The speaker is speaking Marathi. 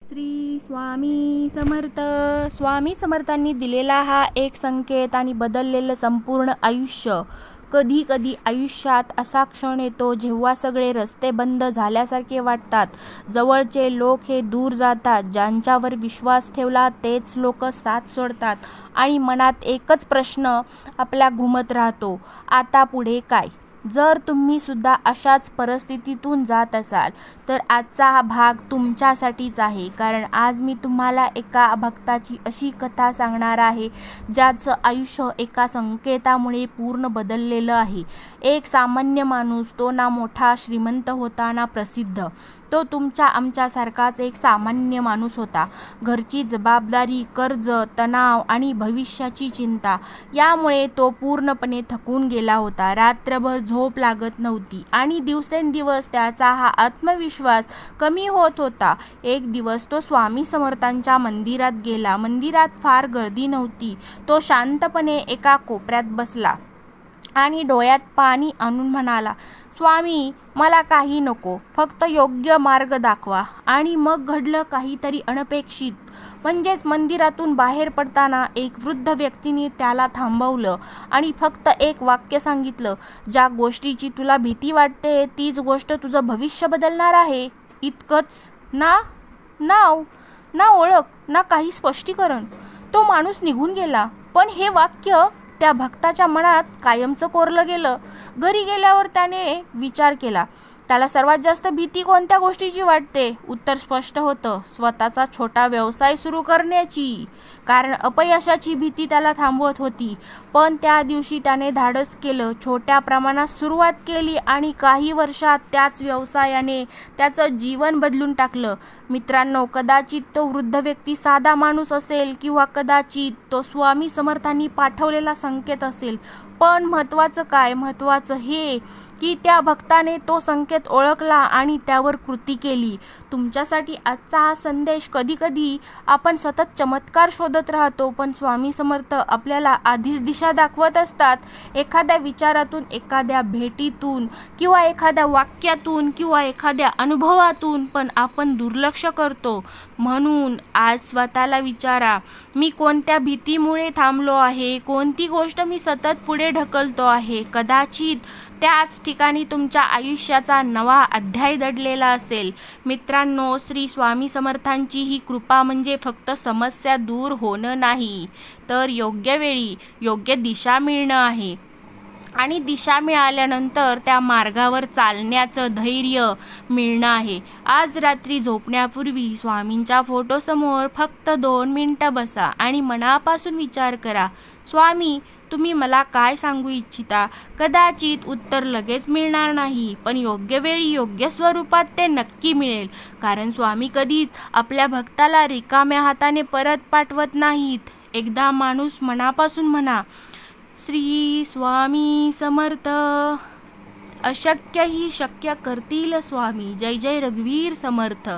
श्री स्वामी समर्थ. स्वामी समर्थांनी दिलेला हा एक संकेत आणि बदललेलं संपूर्ण आयुष्य. कधी कधी आयुष्यात असा क्षण येतो जेव्हा सगळे रस्ते बंद झाल्यासारखे वाटतात. जवळचे लोक हे दूर जातात, ज्यांच्यावर विश्वास ठेवला तेच लोक साथ सोडतात आणि मनात एकच प्रश्न आपल्या घुमत राहतो, आता पुढे काय. जर तुम्ही सुद्धा अशाच परिस्थितीतून जात असाल तर आजचा हा भाग तुमच्यासाठीच आहे. कारण आज मी तुम्हाला एका भक्ताची अशी कथा सांगणार आहे ज्याचं आयुष्य एका संकेतामुळे पूर्ण बदललेलं आहे. एक सामान्य माणूस, तो ना मोठा श्रीमंत होता ना प्रसिद्ध. तो तुमच्या आमच्यासारखाच एक सामान्य माणूस होता. घरची जबाबदारी, कर्ज, तणाव आणि भविष्याची चिंता यामुळे तो पूर्णपणे थकून गेला होता. रात्रभर झोप लागत नव्हती आणि दिवसेंदिवस त्याचा हा आत्मविश्वास कमी होत होता. एक दिवस तो स्वामी समर्थांच्या मंदिरात गेला. मंदिरात फार गर्दी नव्हती. तो शांतपणे एका कोपऱ्यात बसला आणि डोळ्यात पाणी आणून म्हणाला, स्वामी, मला काही नको, फक्त योग्य मार्ग दाखवा. आणि मग घडलं काहीतरी अनपेक्षित. म्हणजेच मंदिरातून बाहेर पडताना एक वृद्ध व्यक्तीने त्याला थांबवलं आणि फक्त एक वाक्य सांगितलं, ज्या गोष्टीची तुला भीती वाटते तीच गोष्ट तुझं भविष्य बदलणार आहे. इतकंच. नाव ना ओळख ना काही स्पष्टीकरण. तो माणूस निघून गेला. पण हे वाक्य त्या भक्ताच्या मनात कायमचं कोरलं गेलं. घरी गेल्यावर त्याने विचार केला, त्याला सर्वात जास्त भीती कोणत्या गोष्टीची वाटते. उत्तर स्पष्ट होतं, स्वतःचा छोटा व्यवसाय सुरू करण्याची. कारण अपयशाची भीती त्याला थांबवत होती. पण त्या दिवशी त्याने धाडस केलं, छोट्या प्रमाणात सुरुवात केली आणि काही वर्षात त्याच व्यवसायाने त्याचं जीवन बदलून टाकलं. मित्रांनो, कदाचित तो वृद्ध व्यक्ती साधा माणूस असेल किंवा कदाचित तो स्वामी समर्थांनी पाठवलेला संकेत असेल. पण महत्त्वाचं काय? महत्त्वाचं हे की त्या भक्ताने तो संकेत ओळखला आणि त्यावर कृती केली. तुमच्यासाठी आजचा हा संदेश. कधीकधी आपण सतत चमत्कार शोधत राहतो, पण स्वामी समर्थ आपल्याला आधीच दिशा दाखवत असतात. एखाद्या विचारातून, एखाद्या भेटीतून किंवा एखाद्या वाक्यातून किंवा एखाद्या अनुभवातून, पण आपण दुर्लक्ष करतो. म्हणून आज स्वतःला विचारा, मी कोणत्या भीतीमुळे थांबलो आहे? कोणती गोष्ट मी सतत पुढे ढकलतो आहे? कदाचित त्याच ठिकाणी तुमच्या आयुष्याचा नवा अध्याय दडलेला असेल. मित्रांनो, श्री स्वामी समर्थांची ही कृपा म्हणजे फक्त समस्या दूर होणं नाही, तर योग्य वेळी योग्य दिशा मिळणं आहे. आणि दिशा मिळाल्यानंतर त्या मार्गावर चालण्याचं धैर्य मिळणं आहे. आज रात्री झोपण्यापूर्वी स्वामींच्या फोटोसमोर फक्त 2 मिनिटं बसा आणि मनापासून विचार करा, स्वामी, तुम्ही मला काय सांगू इच्छिता? कदाचित उत्तर लगेच मिळणार नाही, पण योग्य वेळी योग्य स्वरूपात ते नक्की मिळेल. कारण स्वामी कधीच आपल्या भक्ताला रिकाम्या हाताने परत पाठवत नाहीत. एकदा माणूस मनापासून म्हणा, श्री स्वामी समर्थ, अशक्य ही शक्य करतील स्वामी. जय जय रघुवीर समर्थ.